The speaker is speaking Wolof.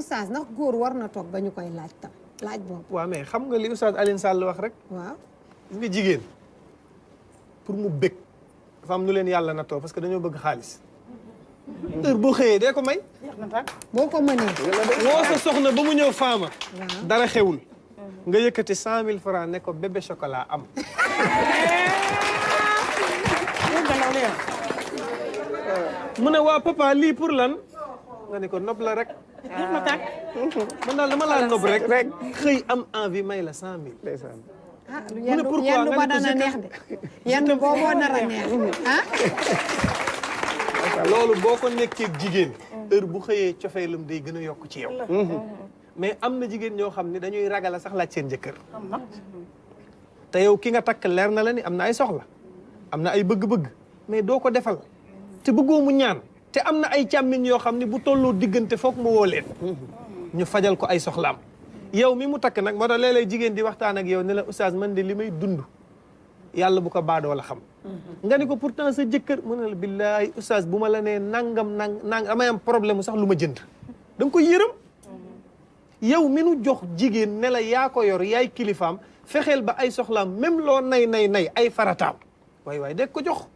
oustaz ndax góor war na toog ba ñu koy laaj tam laaj boobu. waaw mais xam nga li oustaz Alioune Sall wax rek. waaw. gis nga jigéen pour mu bëgg dafa am nu leen yàlla na too parce que dañoo bëgg xaalis. heure boo xëyee dee ko may. boo ko mënee. woo sa soxna ba mu ñëw faama. waaw dara xewul. nga yëkkati 100 000 francs ne ko bébé chocolat am. mu ne waa papa lii pour lan nga ne ko nopp la rek. ma tàkk. man daal dama laa nopp rek. xëy am envie may la 100 000. ah mu ne pourquoi yendu ba nga ne ko dana neex de. yendu booboo nar a neex ah. loolu boo ko nekkee jigéen. heure bu xëyee cofeelam day gën a yokk ci yow. mais am na jigéen ñoo xam ne dañuy ragal a sax laaj seen jëkkër. te yow ki nga takk leer na la ni am na ay soxla. am na ay bëgg-bëgg. mais doo ko defal. te bëggoo mu ñaan. te am na ay càmmiñ yoo xam ne bu tolloo diggante foog mu woo leen. ñu fajal ko ay soxlaam. yow mi mu takk nag moo tax léeg-léeg jigéen di waxtaan ak yow ne la oustaz man de li may dund. yàlla bu ko baadoo la xam. nga ni ko pourtant sa jëkkër mu ne la billaay oustaz bu ma la nee nangam damay am problème mu sax lu ma jënd. da nga koy yërëm. yow mi nu jox jigéen ne la yaa ko yor yaay kilifaam fexeel ba ay soxlaam même loo nay ay farataam. waay dégg ko jox.